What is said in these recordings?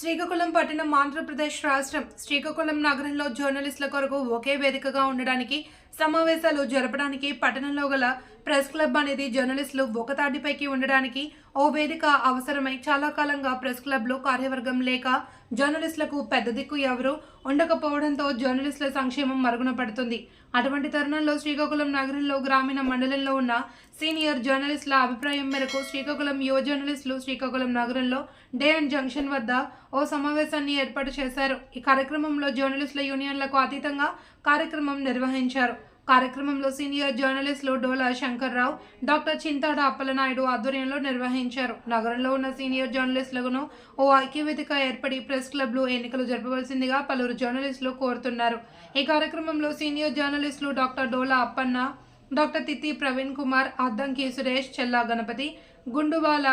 శ్రీకాకుళం పట్టణం ఆంధ్రప్రదేశ్ రాష్ట్రం శ్రీకాకుళం నగరంలో జర్నలిస్టుల కొరకు ఒకే వేదికగా ఉండడానికి సమావేశాలు జరపడానికి పట్టణంలో గల ప్రెస్ క్లబ్ అనేది జర్నలిస్టులు ఒక తాటిపైకి ఉండడానికి ఓ వేదిక అవసరమై చాలా కాలంగా ప్రెస్ క్లబ్లో కార్యవర్గం లేక జర్నలిస్టులకు పెద్ద దిక్కు ఎవరు ఉండకపోవడంతో జర్నలిస్టుల సంక్షేమం మరుగున పడుతుంది. అటువంటి తరుణంలో శ్రీకాకుళం నగరంలో గ్రామీణ మండలంలో ఉన్న సీనియర్ జర్నలిస్టుల అభిప్రాయం మేరకు శ్రీకాకుళం యువ జర్నలిస్టులు శ్రీకాకుళం నగరంలో డే అండ్ జంక్షన్ వద్ద ఓ సమావేశాన్ని ఏర్పాటు చేశారు. ఈ కార్యక్రమంలో జర్నలిస్టుల యూనియన్లకు అతీతంగా కార్యక్రమం నిర్వహించారు. కార్యక్రమంలో సీనియర్ జర్నలిస్టులు డోలా శంకర్రావు, డాక్టర్ చింతాడ అప్పలనాయుడు ఆధ్వర్యంలో నిర్వహించారు. నగరంలో ఉన్న సీనియర్ జర్నలిస్టులను ఓ ఐక్యవేదిక ఏర్పడి ప్రెస్ క్లబ్లు ఎన్నికలు జరపవలసిందిగా పలువురు జర్నలిస్టులు కోరుతున్నారు. ఈ కార్యక్రమంలో సీనియర్ జర్నలిస్టులు డాక్టర్ డోలా అప్పన్న, డాక్టర్ తిత్తి ప్రవీణ్ కుమార్, అద్దంకి సురేష్, చెల్లా గణపతి, గుండువాల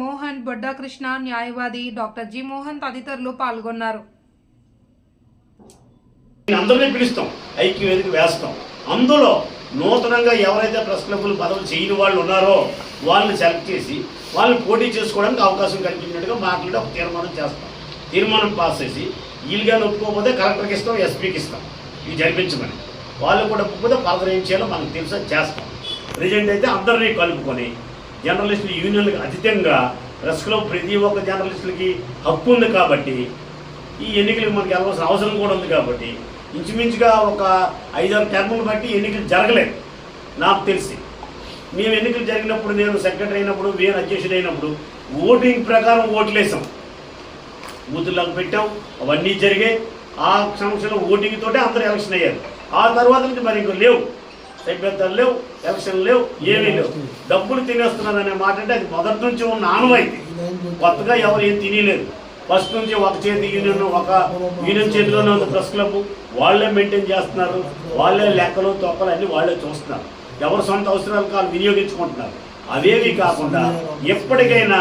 మోహన్, బొడ్డా కృష్ణ, న్యాయవాది డాక్టర్ జి మోహన్ తదితరులు పాల్గొన్నారు. అందరినీ పిలుస్తాం, ఐక్యవేదిక వేస్తాం. అందులో నూతనంగా ఎవరైతే ప్రెస్ క్లబ్లు పదవులు చేయని వాళ్ళు ఉన్నారో వాళ్ళని సెలెక్ట్ చేసి వాళ్ళని పోటీ చేసుకోవడానికి అవకాశం కల్పించినట్టుగా మాట్లాడి ఒక తీర్మానం చేస్తాం. తీర్మానం పాస్ చేసి వీళ్ళుగా ఒప్పుకోకపోతే కలెక్టర్కి ఇస్తాం, ఎస్పీకి ఇస్తాం, ఇవి జరిపించమని. వాళ్ళు కూడా ఒప్పుకోతే పదవి ఏం చేయాలో మనకు తెలుసా చేస్తాం. ప్రెజెంట్ అయితే అందరినీ కలుపుకొని జర్నలిస్టుల యూనియన్లకు అతీతంగా ప్రెస్ క్లబ్ ప్రతి ఒక్క జర్నలిస్టులకి హక్కు ఉంది కాబట్టి ఈ ఎన్నికలకు మనకి వెళ్ళవలసిన అవసరం కూడా ఉంది కాబట్టి ఇంచుమించుగా ఒక 5-6 టర్ములు బట్టి ఎన్నికలు జరగలేదు. నాకు తెలిసి మేము ఎన్నికలు జరిగినప్పుడు, నేను సెక్రటరీ అయినప్పుడు, వీఆర్ అధ్యక్షుడు అయినప్పుడు ఓటింగ్ ప్రకారం ఓట్లు వేసాం, బూతులకు పెట్టాం, అవన్నీ జరిగాయి. ఆ సంవత్సరం ఓటింగ్ తోటే అందరూ ఎలక్షన్ అయ్యారు. ఆ తర్వాత నుంచి మరి ఇంకో లేవు, సభ్యతలు లేవు, ఎలక్షన్ లేవు, ఏమీ లేవు. డబ్బులు తినేస్తున్నారు అనే మాట అంటే అది మొదటి నుంచి ఉన్న ఆనవాయితీ. కొత్తగా ఎవరు ఏం తినలేదు. ఫస్ట్ నుంచి ఒక చేతి యూనియన్, ఒక యూనియన్ చేతిలోనే ఉంది ప్రెస్ క్లబ్. వాళ్ళే మెయింటైన్ చేస్తున్నారు, వాళ్ళే లెక్కలు తొక్కలు అన్నీ వాళ్ళే చూస్తున్నారు. ఎవరు సొంత అవసరాలకు వాళ్ళు వినియోగించుకుంటున్నారు. అవేవి కాకుండా ఎప్పటికైనా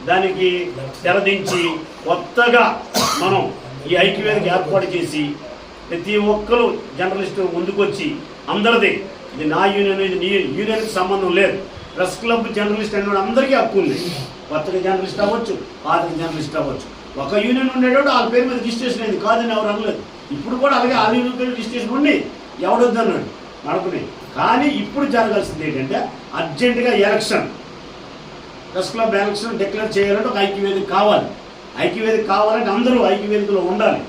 దానికి తెరదించి కొత్తగా మనం ఈ ఐక్యవేదిక ఏర్పాటు చేసి ప్రతి ఒక్కరు జర్నలిస్టు ముందుకొచ్చి అందరిది, ఇది నా యూనియన్, ఇది నీ యూనియన్కి సంబంధం లేదు. ప్రెస్ క్లబ్ జర్నలిస్ట్ అనేవాడు అందరికీ హక్కు ఉంది. కొత్తగా జర్నలిస్ట్ అవ్వచ్చు, పాతగా జర్నలిస్ట్ అవ్వచ్చు. ఒక యూనియన్ ఉండేటప్పుడు వాళ్ళ పేరు మీద రిజిస్ట్రేషన్ అయింది, కాదని ఎవరు అనలేదు. ఇప్పుడు కూడా అలాగే ఆ యూనియన్ పేరు రిజిస్ట్రేషన్ ఉండి ఎవడొద్దన్నాడు నడుపునే. కానీ ఇప్పుడు జరగాల్సింది ఏంటంటే అర్జెంటుగా election, press club election declare చేయాలంటే ఒక ఐక్యవేదిక కావాలి. ఐక్యవేదిక కావాలంటే అందరూ ఐక్యవేదికలో ఉండాలి.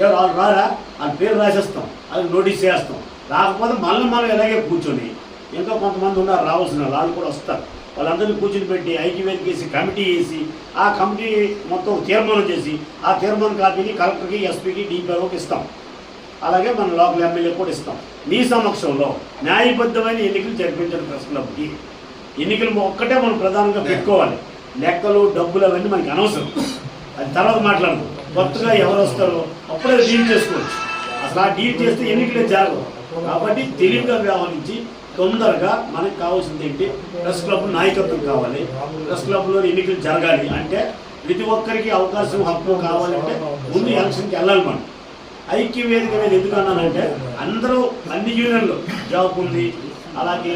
ఎవరు వాళ్ళు రారా, వాళ్ళ పేరు రాసేస్తాం, అది నోటీస్ చేస్తాం. రాకపోతే మనం ఇలాగే కూర్చొని, ఇంకా కొంతమంది ఉన్నారు రావాల్సిన వాళ్ళు కూడా వస్తారు, వాళ్ళందరినీ కూర్చుని పెట్టి ఐక్యవేదిక వేసి కమిటీ వేసి ఆ కమిటీ మొత్తం తీర్మానం చేసి ఆ తీర్మానం కాపీని కలెక్టర్కి, ఎస్పీకి, డిపిఓకి ఇస్తాం. అలాగే మన లోకల్ ఎమ్మెల్యే కూడా ఇస్తాం. మీ సమక్షంలో న్యాయబద్ధమైన ఎన్నికలు జరిపించడం ప్రెస్ క్లబ్కి. ఎన్నికలు ఒక్కటే మనం ప్రధానంగా పెట్టుకోవాలి. లెక్కలు, డబ్బులు అవన్నీ మనకి అనవసరం, అది తర్వాత మాట్లాడదు. కొత్తగా ఎవరు వస్తారో అప్పుడే డీల్ చేసుకోవచ్చు. అసలు ఆ డీల్ చేస్తే ఎన్నికలే జరగవు. కాబట్టి తెలివిగా వ్యవహరించి తొందరగా మనకు కావాల్సింది ఏంటి, ప్రెస్ క్లబ్ నాయకత్వం కావాలి. ప్రెస్ క్లబ్లో ఎన్నికలు జరగాలి అంటే ప్రతి ఒక్కరికి అవకాశం, హక్కు కావాలంటే ముందు ఎలక్షన్కి వెళ్ళాలి. మనం ఐక్యవేదిక మీద ఎందుకు అన్నానంటే అందరూ అన్ని యూనియన్లు జాబ్ ఉంది, అలాగే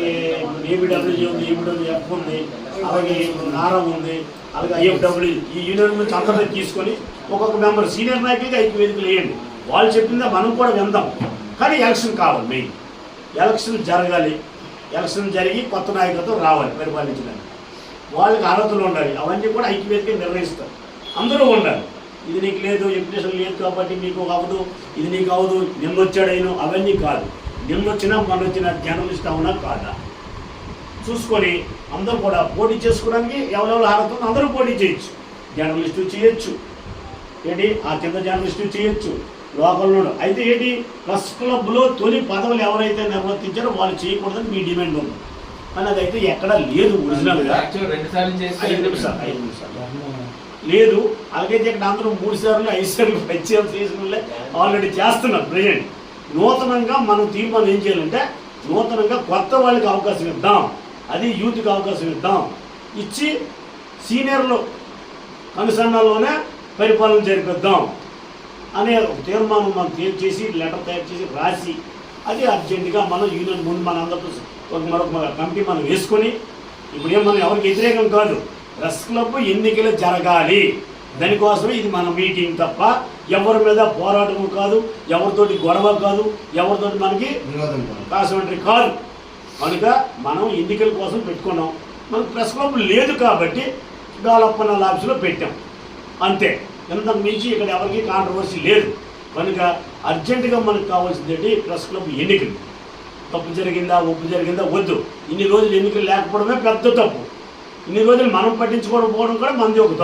ఏబిడబ్ల్యూజీ ఉంది, ఏబిడబ్ల్యూఎఫ్ ఉంది, అలాగే నారం ఉంది, అలాగే ఐఎఫ్డబ్ల్యూ, ఈ యూనియన్ నుంచి అందరూ తీసుకొని ఒక్కొక్క మెంబర్ సీనియర్ నాయకులకి ఐక్యవేదికలు వేయండి. వాళ్ళు చెప్పిందా మనం కూడా విందాం. కానీ ఎలక్షన్ కావాలి, మెయిన్ ఎలక్షన్ జరగాలి. ఎలక్షన్ జరిగి కొత్త నాయకత్వం రావాలి పరిపాలించడానికి. వాళ్ళకి అర్హతలు ఉండాలి. అవన్నీ కూడా ఐక్యవేదిక నిర్ణయిస్తారు. అందరూ ఉండాలి. ఇది నీకు లేదు, ఇంప్రెషన్ లేదు కాబట్టి మీకు అవ్వదు, ఇది నీకు అవ్వదు, నిన్నొచ్చాడైనా అవన్నీ కాదు. నిన్నొచ్చినా మొన్నొచ్చిన జర్నలిస్ట్ అవునా కాదా చూసుకొని అందరూ కూడా పోటీ చేసుకోవడానికి ఎవరెవరు అర్హత అందరూ పోటీ చేయొచ్చు. జర్నలిస్టు చేయొచ్చు, ఏంటి ఆ కింద జర్నలిస్టు చేయొచ్చు, లోకల్లో. అయితే ఏంటి, ప్రెస్ క్లబ్లో తొలి పదవులు ఎవరైతే నిర్వర్తించారో వాళ్ళు చేయకూడదని మీ డిమాండ్ ఉంది. కానీ అదైతే ఎక్కడా లేదు. ఒరిజినల్గా 5 నిమిషాలు లేదు. అలాగైతే ఇక్కడ అందరూ 3 సార్లు 5 సార్లు ప్రత్యేక సీజన్లే ఆల్రెడీ చేస్తున్నారు. ప్రజెంట్ నూతనంగా మనం తీర్మానం ఏం చేయాలంటే నూతనంగా కొత్త వాళ్ళకి అవకాశం ఇద్దాం, అది యూత్కి అవకాశం ఇద్దాం. ఇచ్చి సీనియర్లు కనుసన్నాల్లోనే పరిపాలన జరిపిద్దాం అనే తీర్మానం మనం చేసి లెటర్ తయారు చేసి రాసి అది అర్జెంటుగా మనం యూనియన్ ముందు మన అందరితో మరొక కమిటీ మనం వేసుకొని, ఇప్పుడు మనం ఎవరికి వ్యతిరేకం కాదు, ప్రెస్ క్లబ్ ఎన్నికలు జరగాలి. దానికోసమే ఇది మన మీటింగ్ తప్ప ఎవరి మీద పోరాటం కాదు, ఎవరితోటి గొడవ కాదు, ఎవరితోటి మనకి కాసమంటరీ కాదు. కనుక మనం ఎన్నికల కోసం పెట్టుకున్నాం. మనకు ప్రెస్ క్లబ్ లేదు కాబట్టి గాలప్పన్న ఆఫీసులో పెట్టాం అంతే. ఇంతకు మించి ఇక్కడ ఎవరికి కాంట్రవర్సీ లేదు. కనుక అర్జెంటుగా మనకు కావాల్సింది ప్రెస్ క్లబ్ ఎన్నికలు. తప్పు జరిగిందా, ఒప్పు జరిగిందా వద్దు. ఇన్ని రోజులు ఎన్నికలు లేకపోవడమే పెద్ద తప్పు. ఇన్ని రోజులు మనం పట్టించుకోవడం కూడా మనది ఒక తప్పు.